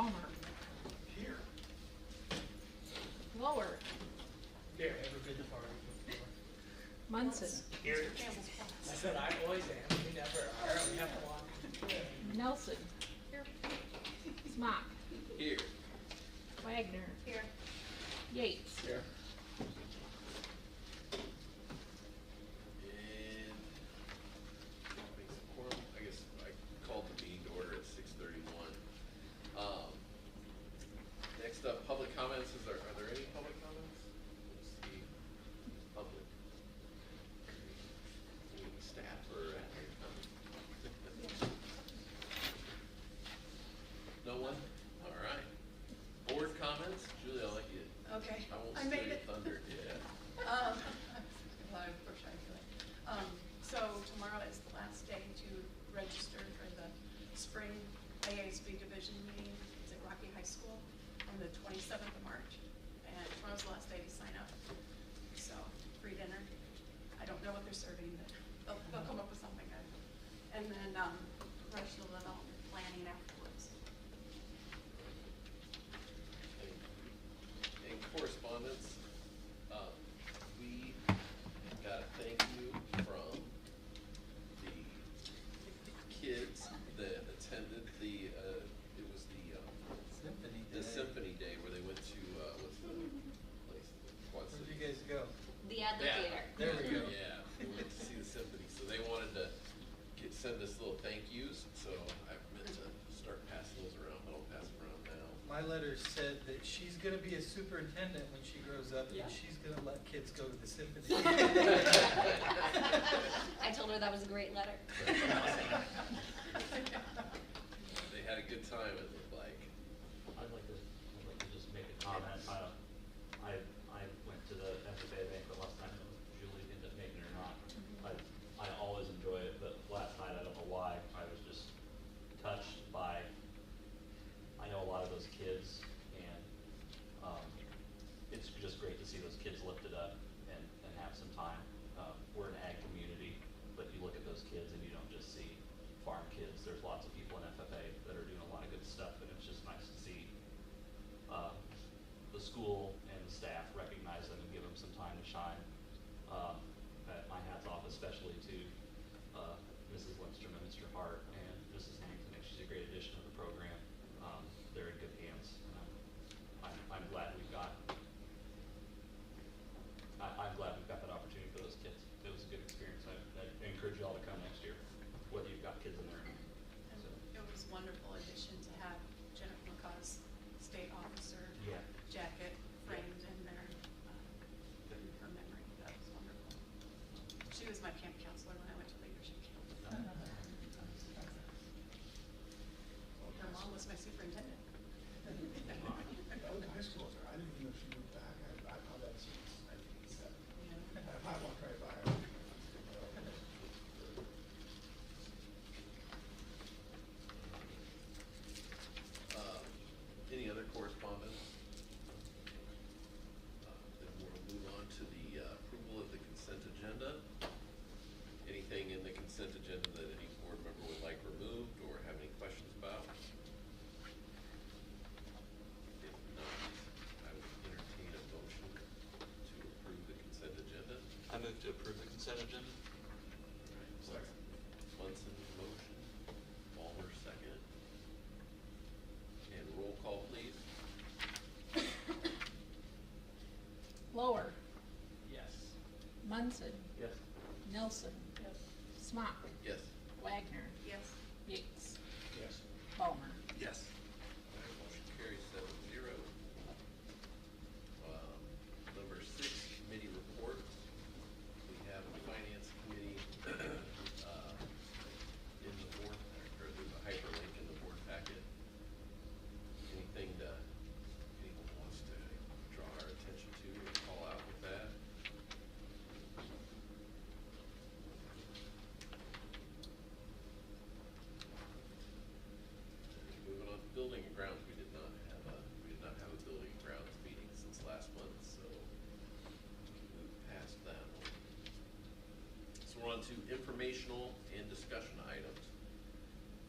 Balmer. Here. Lower. Here, ever been to party before? Munson. Here. I said I always am. We never are. We have to walk. Nelson. Here. Smock. Here. Wagner. Here. Yates. Here. And I guess I called the meeting to order at 6:31. Next up, public comments. Are there any public comments? Let's see. Public. Any staff or no one? All right. Board comments. Julie, I'll let you. Okay. I won't I steal made your it. thunder. Yeah. Well, I wish I could. So tomorrow is the last day to register for the spring AASB division meeting. It's at Rocky High School on the 27th of March. And tomorrow's the last day to sign up. So free dinner. I don't know what they're serving, but they'll come up with something good. And then professional development planning afterwards. In correspondence, we got a thank you from the kids that attended the, it was the Symphony Day where they went to, what's the place? Quad Where'd City. you guys go? The Advocator. There we go. Yeah, we went to see the symphony, so they wanted to send us little thank yous, so I meant to start passing those around, but I'll pass them around now. My letter said that she's going to be a superintendent when she grows up, Yeah. and she's going to let kids go to the symphony. I told her that was a great letter. They had a good time, it looked like. I'd like to just make a comment. I went to the FFA banquet last night. I don't know if Julie ended up making it or not. I always enjoy it, but last night, I don't know why, I was just touched by, I know a lot of those kids, and it's just great to see those kids lifted up and have some time. We're an ag community, but you look at those kids and you don't just see farm kids. There's lots of people in FFA that are doing a lot of good stuff, and it's just nice to see the school and the staff recognize them and give them some time to shine. My hat's off especially to Mrs. Lindstrom and Mr. Hart and Mrs. Hanks. I think she's a great addition to the program. They're in good hands. I'm glad we've got. I'm glad we've got that opportunity for those kids. It was a good experience. I encourage you all to come next year, whether you've got kids in there. And So. it was a wonderful addition to have Jennifer McCaw's state officer Yeah. jacket framed in there in her memory. That was wonderful. She was my camp counselor when I went to leadership camp. Her mom was my superintendent. I went to high school with her. I didn't even know she moved back. I found out since 1987. I walked right by her. Any other correspondence? Then we'll move on to the approval of the consent agenda. Anything in the consent agenda that any board member would like removed or have any questions about? If not, I would entertain a motion to approve the consent agenda. I move to approve the consent agenda. Second. Munson motion, Balmer second. And roll call, please. Lower. Yes. Munson. Yes. Nelson. Yes. Smock. Yes. Wagner. Yes. Yates. Yes. Balmer. Yes. Motion carries 7-0. Number 6, committee reports. We have a finance committee in the board, or there's a hyperlink in the board packet. Anything anyone wants to draw our attention to or call out with that? Moving on to building and grounds, we did not have a building and grounds meeting since last month, so we moved past that one. So we're on to informational and discussion items.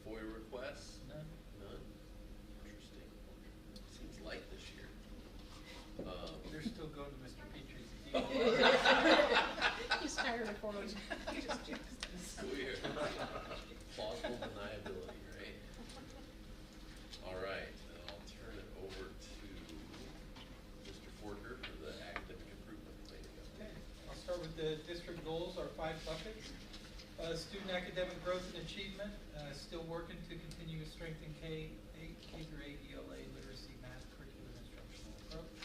FOIA requests? None. None? Interesting. He's tired of forward. Weird. Plausible deniability, right? All right, then I'll turn it over to Mr. Forker for the academic improvement plan. Okay, I'll start with the district goals, our 5 buckets. Student academic growth and achievement, still working to continue to strengthen K-8 ELA literacy, math, curriculum, instructional approach,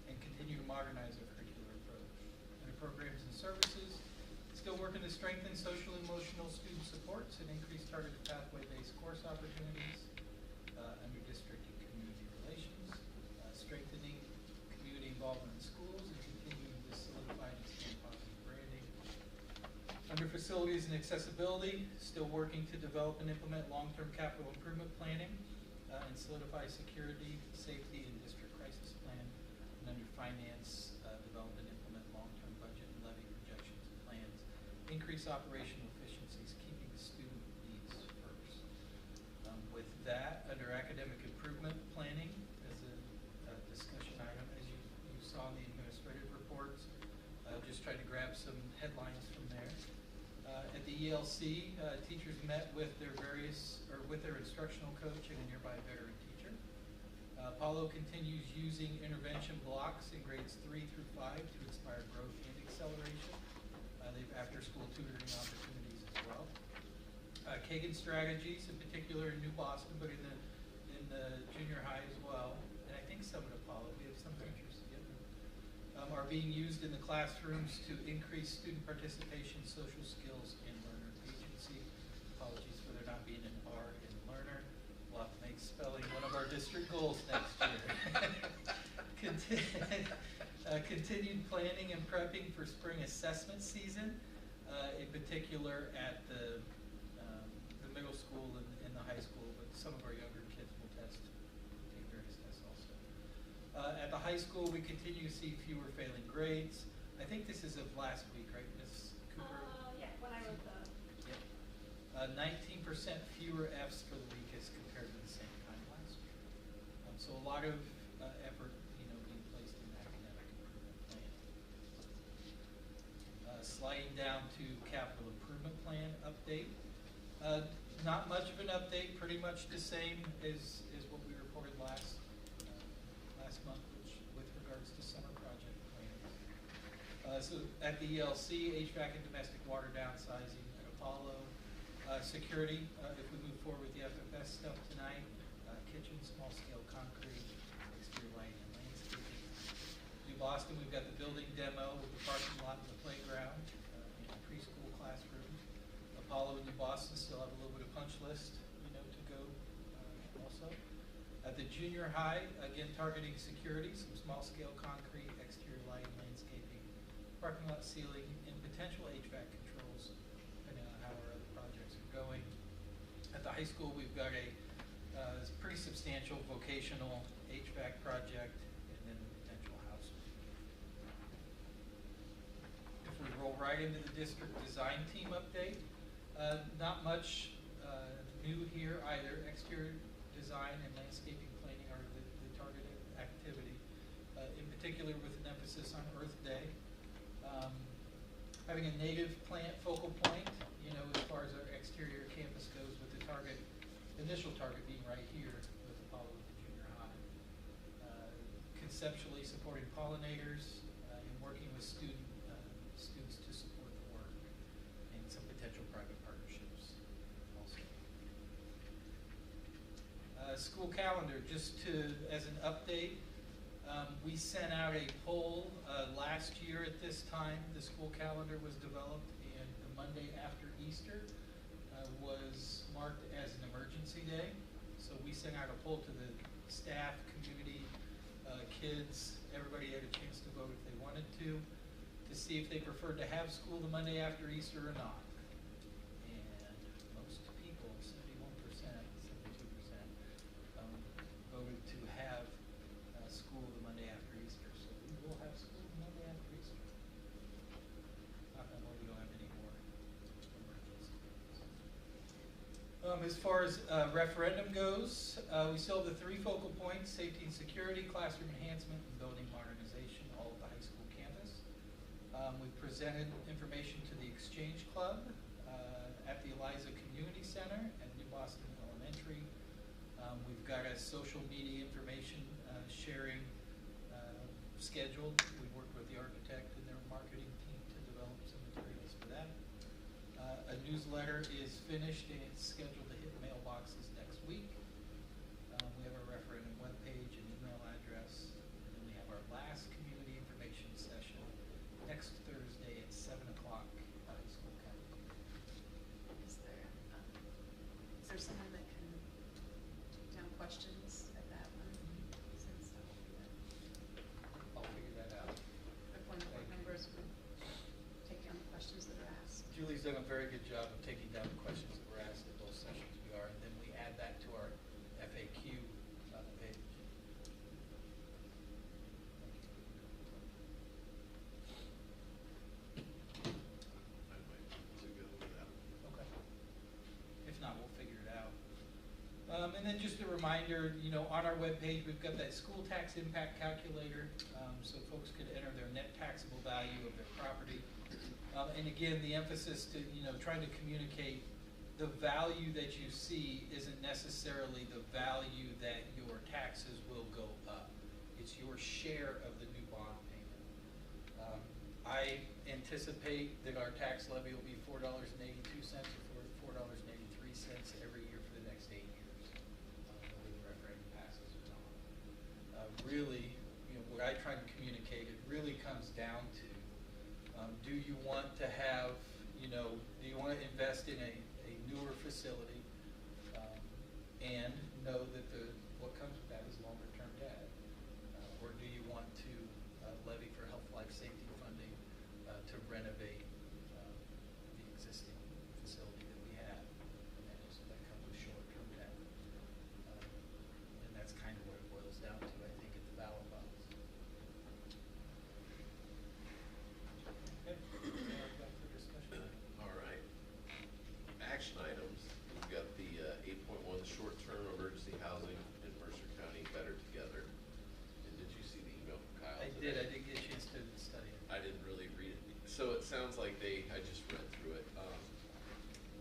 and continue to modernize our curricular approach. Under programs and services, still working to strengthen social and emotional student supports and increase targeted pathway-based course opportunities. Under district and community relations, strengthening community involvement in schools and continuing to solidify and expand positive branding. Under facilities and accessibility, still working to develop and implement long-term capital improvement planning and solidify security, safety, and district crisis plan. And under finance, develop and implement long-term budget and levy projections and plans. Increase operational efficiencies, keeping student needs first. With that, under academic improvement planning, as a discussion item, as you saw in the administrative reports, just tried to grab some headlines from there. At the ELC, teachers met with their instructional coach and a nearby veteran teacher. Apollo continues using intervention blocks in grades 3 through 5 to inspire growth and acceleration. They've after-school tutoring opportunities as well. Kagan Strategies, in particular in New Boston, but in the junior high as well, and I think some at Apollo, we have some teachers together, are being used in the classrooms to increase student participation, social skills, and learner agency. Apologies for there not being an R in learner. We'll have to make spelling one of our district goals next year. Continued planning and prepping for spring assessment season, in particular at the middle school and the high school, but some of our younger kids will take various tests also. At the high school, we continue to see fewer failing grades. I think this is of last week, right, Ms. Cooper? Yeah, when I wrote the. Yep. 19% fewer Fs for the week as compared to the same time last year. So a lot of effort, being placed in the academic improvement plan. Sliding down to capital improvement plan update. Not much of an update, pretty much the same as what we reported last month, with regards to summer project plans. So at the ELC, HVAC and domestic water downsizing at Apollo. Security, if we move forward with the FFS stuff tonight, kitchen, small scale concrete, exterior lighting and landscaping. New Boston, we've got the building demo with the parking lot and the playground, and preschool classrooms. Apollo and New Boston still have a little bit of punch list, to go also. At the junior high, again targeting security, some small scale concrete, exterior lighting, landscaping, parking lot ceiling, and potential HVAC controls, depending on how our other projects are going. At the high school, we've got a pretty substantial vocational HVAC project, and then the potential house. If we roll right into the district design team update, not much new here either. Exterior design and landscaping planning are the targeted activity, in particular with an emphasis on Earth Day. Having a native plant focal point, as far as our exterior campus goes, with the initial target being right here with Apollo at the junior high. Conceptually supporting pollinators and working with students to support the work, and some potential private partnerships also. School calendar, just as an update, we sent out a poll last year at this time. The school calendar was developed, and the Monday after Easter was marked as an emergency day. So we sent out a poll to the staff, community, kids, everybody had a chance to vote if they wanted to see if they preferred to have school the Monday after Easter or not. And most people, 71%, 72%, voted to have school the Monday after Easter. So we will have school the Monday after Easter. Knock on wood, we don't have any more emergencies. As far as referendum goes, we still have the 3 focal points: safety and security, classroom enhancement, and building modernization, all at the high school campus. We presented information to the Exchange Club at the Eliza Community Center at New Boston Elementary. We've got a social media information sharing scheduled. We worked with the architect and their marketing team to develop some materials for that. A newsletter is finished and it's scheduled to hit mailboxes next week. We have our referendum webpage and email address. And then we have our last community information session next Thursday at 7 o'clock at High School Capital. Is there someone that can take down questions at that one? Since that will be I'll figure that out. the point of board members would take down the questions that are asked. Julie's done a very good job of taking down the questions that were asked at those sessions we are, and then we add that to our FAQ page. I might to go with that. Okay. If not, we'll figure it out. And then just a reminder, you know, on our webpage, we've got that school tax impact calculator, so folks could enter their net taxable value of their property. And again, the emphasis to, you know, trying to communicate the value that you see isn't necessarily the value that your taxes will go up. It's your share of the new bond payment. I anticipate that our tax levy will be $4.82 or $4.83 every year for the next 8 years, whether the referendum passes or not. Really, you know, what I try to communicate, it really comes down to, do you want to have, you know, do you want to invest in a newer facility and know that what comes with that is longer term debt? Or do you want to levy for health, life, safety funding to renovate the existing facility that we have? And that comes with short-term debt. And that's kind of what it boils down to, I think, at the ballot box. Okay, back for discussion. All right. Action items, we've got the 8.1 short-term emergency housing in Mercer County Better Together. And did you see the email from Kyle I today? did. I did get a chance to study it. I didn't really read it. So it sounds like I just read through it.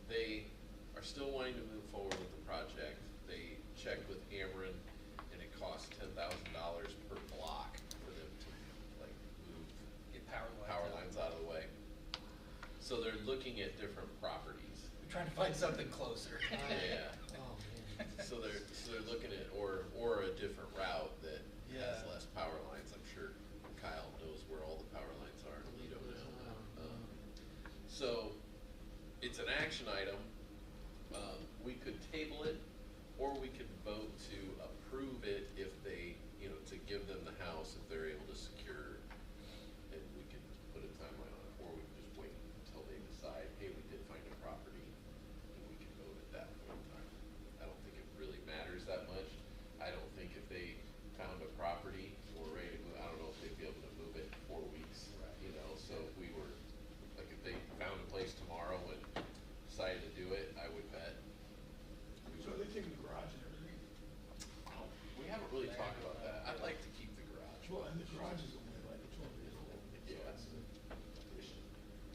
They are still wanting to move forward with the project. They checked with Ameren and it costs $10,000 per block for them to like move Get power lines out of the way. So they're looking at different properties. We're trying to find something closer. Yeah. Oh, man. So they're looking at or a different route that has Yeah. less power lines. I'm sure Kyle knows where all the power lines are in Lido now. So it's an action item. We could table it, or we could vote to approve it if they, you know, to give them the house if they're able to secure, and we could put a timeline on it, or we could just wait until they decide, hey, we did find a property, and we can vote at that point in time. I don't think it really matters that much. I don't think if they found a property and were ready to move, I don't know if they'd be able to move it in 4 weeks, Right. you know, so if we were, like if they found a place tomorrow and decided to do it, I would bet. So are they taking the garage and everything? We haven't really talked about that. I'd like to keep the garage. Well, and the garage is only like 12 years old. So Yeah. it's an addition.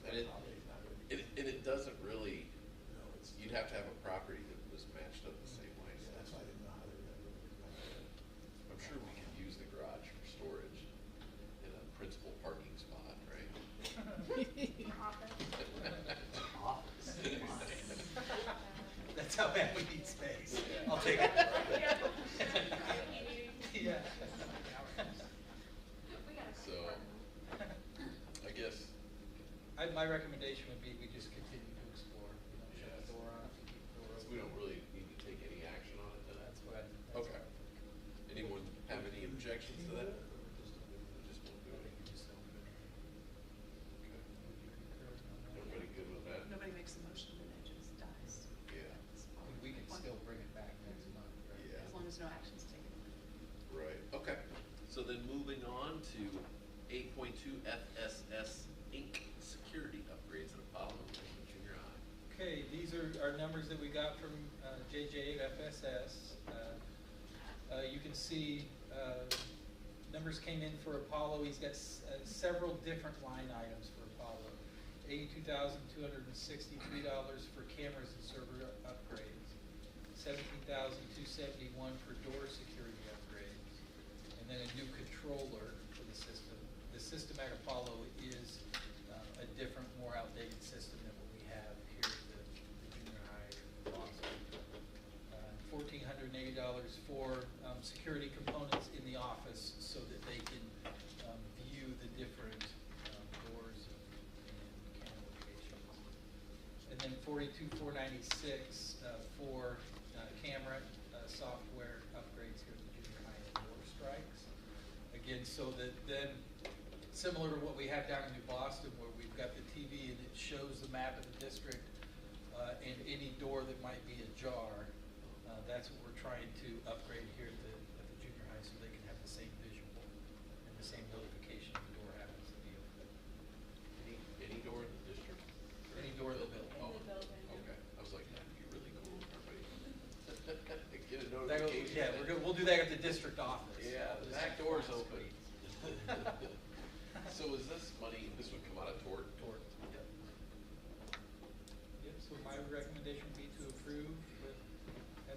And it, Probably not really- it doesn't really, No, it's. you'd have to have a property that was matched up the same way. Yeah, that's why I didn't know how they were gonna do it. I'm sure we could use the garage for storage in a principal parking spot, right? Office. That's how bad we need space. Yeah. I'll take it. Yeah. We got a So, I guess, My recommendation would be we just continue to explore, you know, shut the door on it, keep the door open. we don't really need to take any action on it then. That's what I. Okay. Anyone have any objections to that? Or just- Just won't do I think it. you just open it. Okay. Would you concur on that? Everybody good with that? Nobody makes a motion and it just dies. Yeah. We can still bring it back next month, right? Yeah. As long as no action's taken. Right, okay. So then moving on to 8.2 FSS Inc. Security Upgrades at Apollo Junior High. Okay, these are our numbers that we got from JJ at FSS. You can see numbers came in for Apollo. He's got several different line items for Apollo. $82,263 for cameras and server upgrades. $17,271 for door security upgrades. And then a new controller for the system. The system at Apollo is a different, more outdated system than what we have here at the junior high in Boston. $1,480 for security components in the office so that they can view the different doors and camera locations. And then $42,496 for camera software upgrades here at the junior high and door strikes. Again, so that then, similar to what we have down in New Boston, where we've got the TV and it shows the map of the district and any door that might be ajar. That's what we're trying to upgrade here at the junior high, so they can have the same visual and the same notification if the door happens to be open. Any door in the district? Any door in the building. Oh, In the building. okay. I was like, that'd be really cool. Everybody get a That'll- notification. Yeah, we'll do that at the district office. Yeah, the back door's open. So is this money, this would come out of tort? Tort. Yep. Yep, so my recommendation would be to approve with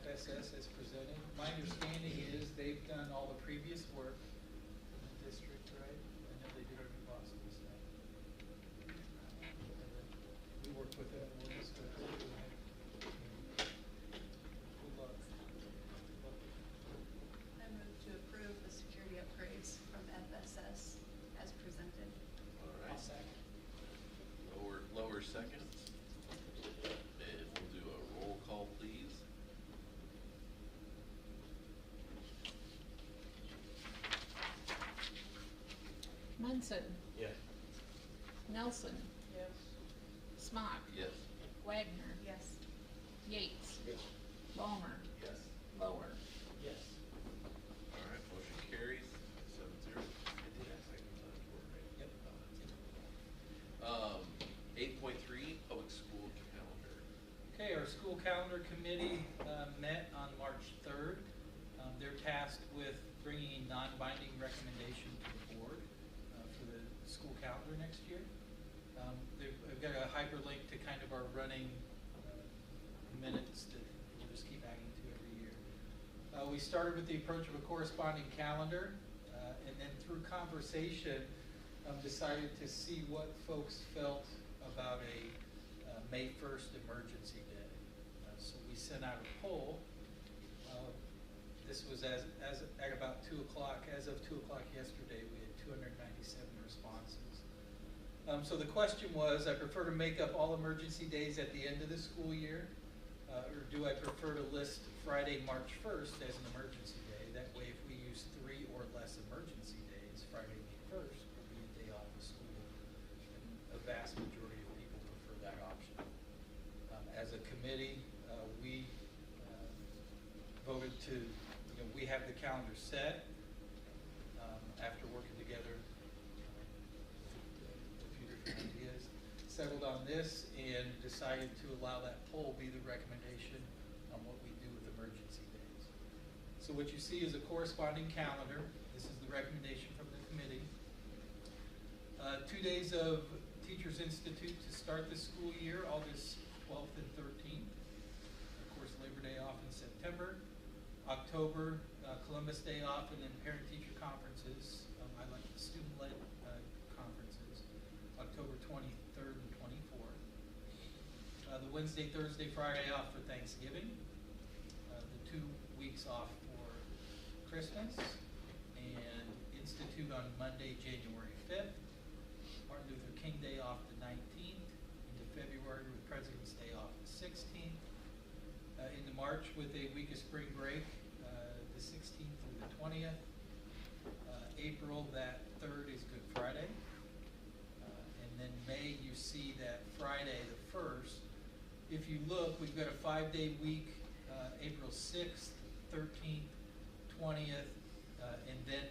FSS as presented. My understanding is they've done all the previous work in the district, right? I know they did our New Boston stuff. We worked with them, we'll just go through it. Good luck. I move to approve the security upgrades from FSS as presented. All I'll right. second. Lower seconds. And we'll do a roll call, please. Munson, Yes. Nelson, Yes. Smock, Yes. Wagner, Yes. Yates, Yes. Ballmer, Yes. Lower. Yes. All right, motion carries 7-0. I did ask that comes out of tort, right? Yep. 8.3, public school calendar. Okay, our school calendar committee met on March 3rd. They're tasked with bringing a non-binding recommendation to the board for the school calendar next year. They've got a hyperlink to kind of our running minutes that we'll just keep adding to every year. We started with the approach of a corresponding calendar, and then through conversation, decided to see what folks felt about a May 1st emergency day. So we sent out a poll. This was at about 2 o'clock. As of 2 o'clock yesterday, we had 297 responses. So the question was, I prefer to make up all emergency days at the end of the school year, or do I prefer to list Friday, March 1st as an emergency day? That way, if we use 3 or less emergency days, Friday, May 1st will be a day off of school. And a vast majority of people prefer that option. As a committee, we voted to, we have the calendar set after working together a few different ideas, settled on this and decided to allow that poll be the recommendation on what we do with emergency days. So what you see is a corresponding calendar. This is the recommendation from the committee. 2 days of Teachers Institute to start the school year, August 12th and 13th. Of course, Labor Day off in September. October, Columbus Day off, and then parent-teacher conferences. I like the student-led conferences, October 23rd and 24th. The Wednesday, Thursday, Friday off for Thanksgiving. The 2 weeks off for Christmas. And Institute on Monday, January 5th. Martin Luther King Day off the 19th. Into February with President's Day off the 16th. Into March with a week of spring break, the 16th through the 20th. April, that 3rd is Good Friday. And then May, you see that Friday, the 1st. If you look, we've got a 5-day week, April 6th, 13th, 20th, and then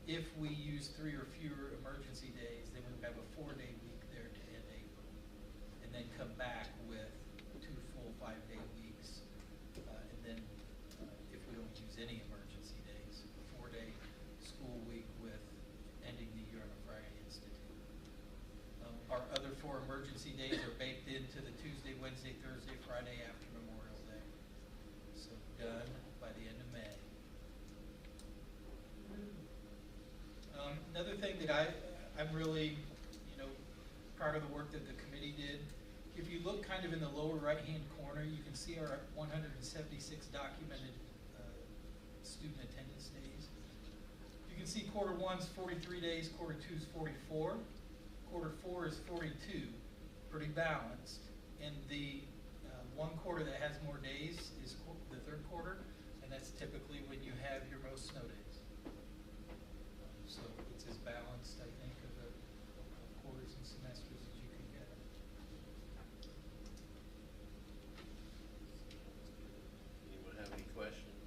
if we use 3 or fewer emergency days, then we have a 4-day week there to end April. And then come back with 2 full 5-day weeks. And then if we don't use any emergency days, a 4-day school week with Another thing that I'm really, proud of the work that the committee did. If you look kind of in the lower right-hand corner, you can see our 176 documented student attendance days. You can see quarter one's 43 days, quarter two's 44, quarter four is 42, pretty balanced. And the one quarter that has more days is the third quarter, and that's typically when you have your most snow days. So it's as balanced, I think, of quarters and semesters as you can get. Anyone have any questions?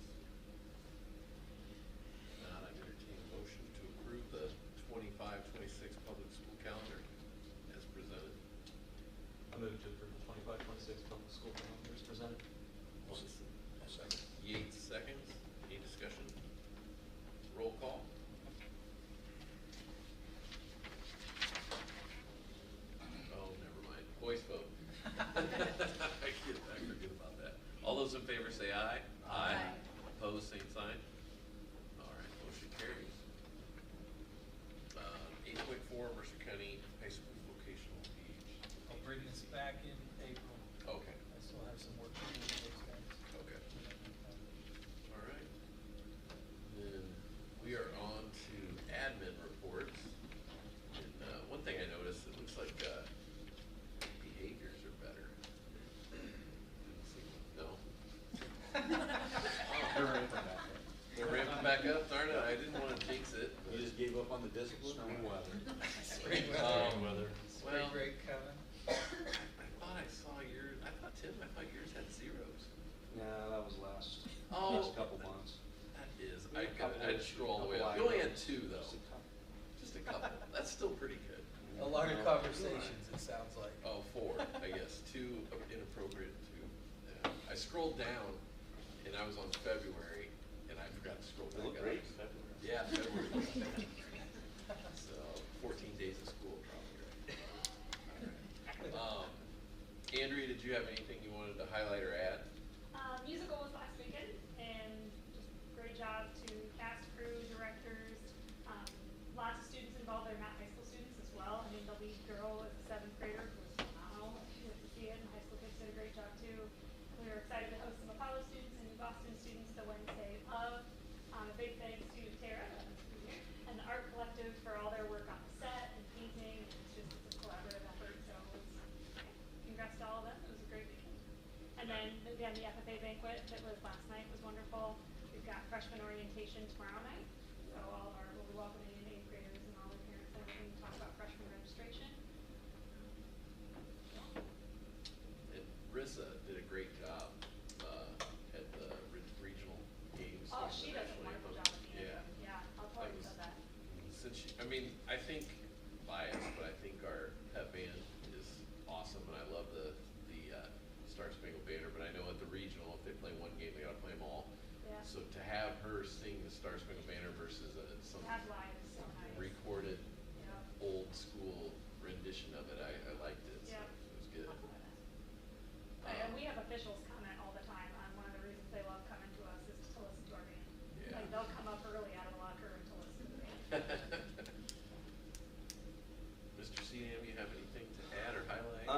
If not, I'm entertaining a motion to approve the 25-26 public school calendar as presented. I move to approve the 25-26 public school calendar as presented. Munson. I'll second. Yates seconds. Any discussion? Roll call. Oh, never mind. Voice vote. I forget about that. All those in favor say aye. Aye. Opposed, same sign. All right, motion carries. 8.4 Mercer County High School Vocational PhD. I'll bring this back in April. Okay, I still have some work to do with those guys. okay. All right. Then we are on to admin reports. And one thing I noticed, it looks like behaviors are better. Didn't see one. No? They're ramping back up. They're ramping back up, darn it, I didn't wanna jinx it. You just gave up on the discipline? Spring weather. Spring Um, weather. Spring Well- break coming. I thought I saw yours, Tim, I thought yours had zeros. Yeah, that was last Oh. couple months. That is, We had a couple- I'd scroll all the way up. You couple only had items. 2 though, Just a couple. just a couple, that's still pretty good. A lot of conversations, it sounds like. Oh, 4, I guess, 2 inappropriate, 2. Yeah. I scrolled down and I was on February and I forgot to scroll It back up. looked great in February. Yeah, February. So, 14 days of school probably, right? All right. Andrea, did you have anything you wanted to highlight or add? Musical was last weekend, and just great job to cast, crew, directors. Lots of students involved. They're not high school students as well. I mean, the lead girl is a 7th grader who was phenomenal. You have to see it, and high school kids did a great job too. We were excited to host some Apollo students and New Boston students the Wednesday of. A big thanks to Tara and the Art Collective for all their work on the set and painting. It's a collaborative effort, so congrats to all of them. It was a great weekend. And then again, the FFA banquet that was last night was wonderful. We've got freshman orientation tomorrow night, so we'll be welcoming in 8th graders and all their parents and everything to talk about freshman registration. And Rissa did a great job at the regional games. Oh, she does a national wonderful anthem. job with the anthem. Yeah, I'll tell That you was- about that. Since I think biased, but I think our pep band is awesome, and I love the Star Spangled Banner. But I know at the regional, if they play one game, they gotta play them all. Yeah. So to have her sing the Star Spangled Banner versus some That live is so nice. recorded Yeah. old school rendition of it, I liked it. So Yeah. it was good. And we have officials comment all the time on one of the reasons they love coming to us is to listen to our band. Yeah. Like they'll come up early out of the locker room to listen to the band. Mr. CM, you have anything to add or highlight?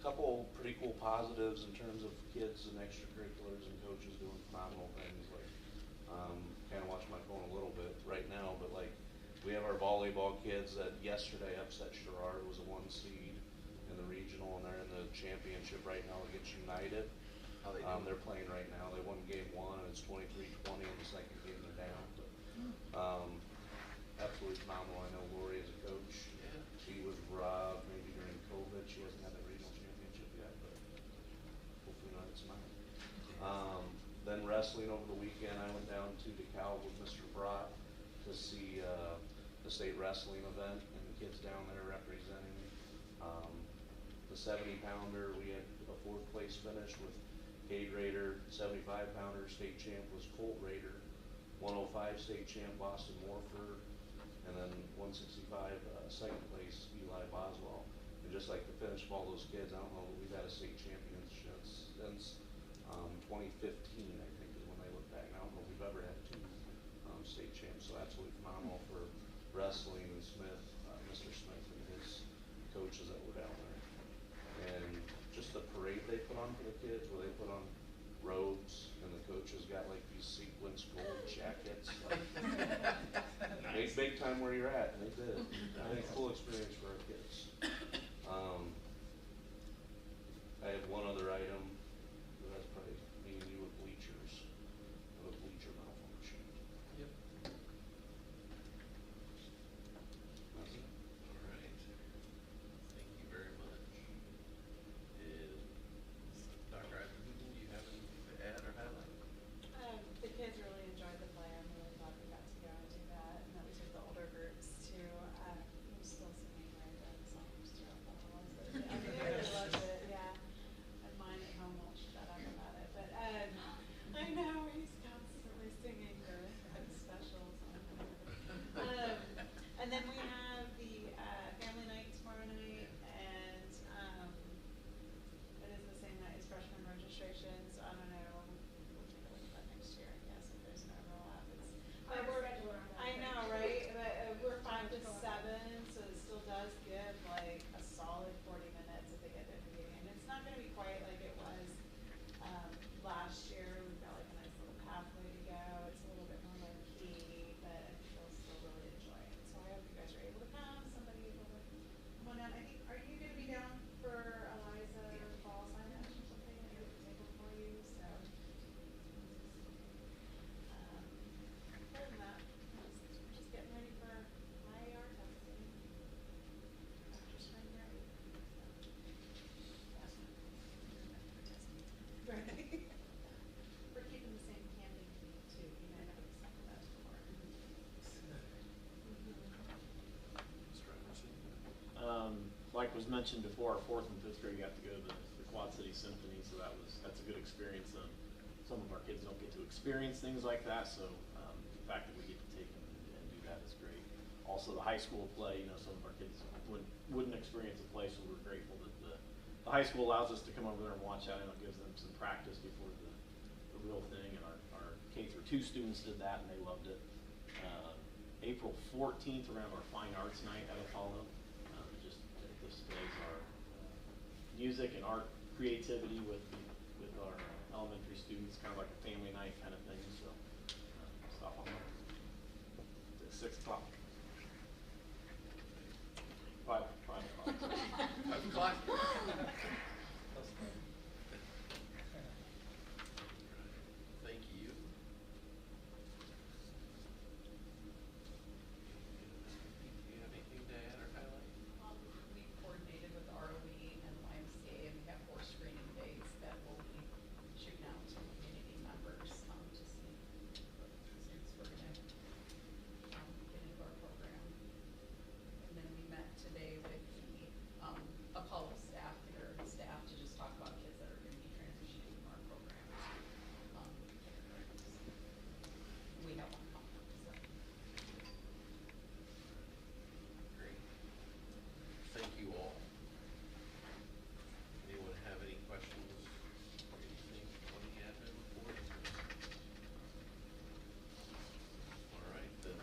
Couple pretty cool positives in terms of kids and extracurriculars and coaches doing phenomenal things, like, kinda watching my phone a little bit right now, but like, we have our volleyball kids that yesterday upset Sherrard, who was a 1 seed in the regional, and they're in the championship right now against United. How they doing? They're playing right now, they won game 1, and it's 23-20 in the second game they're down, but, absolutely phenomenal. I know Lori is a coach. Yeah. She was robbed maybe during COVID, she hasn't had that regional championship yet, but hopefully not tonight. Then wrestling over the weekend, I went down to DeKalb with Mr. Brott to see, the state wrestling event, and the kids down there representing. The 70-pounder, we had a 4th place finish with Cade Raider. 75-pounder state champ was Colt Raider. 105 state champ Boston Morford, and then 165 second place Eli Boswell. And just like the finish of all those kids, I don't know that we've had a state champion since 2015, I think is when they look back. And I don't know if we've ever had 2 state champs, so absolutely phenomenal for wrestling and Smith, Mr. Smith and his coaches that were down there. And just the parade they put on for the kids, where they put on robes and the coaches got like these sequins gold jackets, like, big time where you're at, and they did. I think cool experience for our kids. I have one other item, but that's probably me and you with bleachers, of a bleacher malfunction. Yep. That's it. All right. Thank you very much. Is Dr. Eisenhusen, do you have anything to add or highlight? The kids really enjoyed the play. I'm really glad we got to go and do that, and that we took the older groups too. I'm still singing random songs throughout the whole. I mean, they really loved it. Yeah, and mine at home won't shut up about it. But I know he's constantly singing the specials. And then we have the family night tomorrow night, and it is the same night as freshman registration. So I don't know. We'll take a look at that next year, I guess, if there's an overlap. Our schedule around that. I know, right? But we're 5 to 7, so it still does give like a solid 40 minutes if they get there from the beginning. It's not going to be quite like it was last year. We've got like a nice little pathway to go. It's a little bit more low key, but I think they'll still really enjoy it. So I hope you guys are able to come. Somebody able to come on down. I think, are you going to be down for Eliza fall assignment or something? I think it's able for you. So. Other than that, we're just getting ready for IAR testing after spring break. Right. We're keeping the same candy too, you know, I know it's something that's important. Mr. Emerson? Like was mentioned before, our 4th and 5th grade got to go to the Quad City Symphony, so that's a good experience. Some of our kids don't get to experience things like that, so the fact that we get to take them and do that is great. Also, the high school play, you know, some of our kids wouldn't experience a play, so we're grateful that the high school allows us to come over there and watch that, and it gives them some practice before the real thing. And our K-2 students did that, and they loved it. April 14th, around our Fine Arts Night at Apollo, just displays our music and art creativity with our elementary students, kind of like a family night kind of thing. So stop on at 6 o'clock. 5 o'clock. 5 o'clock? Thank you. Do you have anything to add or highlight? We coordinated with ROE and YMCA, and we have 4 screening days that we'll be shooting out to community members to see what students we're gonna get into our program. And then we met today with the Apollo staff, the American staff, to just talk about kids that are gonna be transitioning from our program to kindergartens. We have one coming, so. Great. Thank you all. Anyone have any questions or anything on the admin report? All right, then.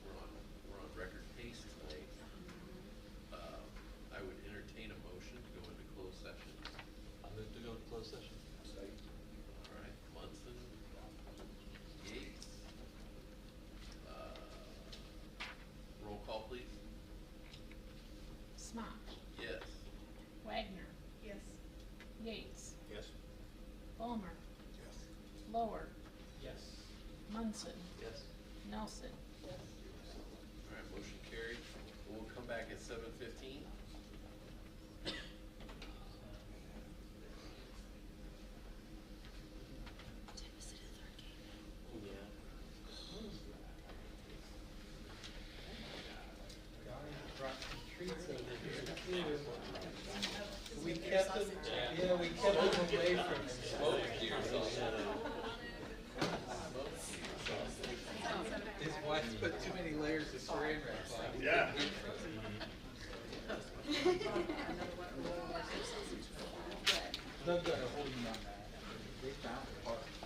We're on record pace tonight. I would entertain a motion to go into closed session. I move to go to closed session. All right, Munson, Yates. Roll call, please. Smock. Yes. Wagner. Yes. Yates. Yes. Ballmer. Lower. Yes. Munson. Yes. Nelson. All right, motion carried. We'll come back at 7:15. Johnny brought some treats over here too. We kept them, yeah, we kept them away from him. His wife put too many layers of saran wrap on. Yeah. Doug's got a holding on that. They found it.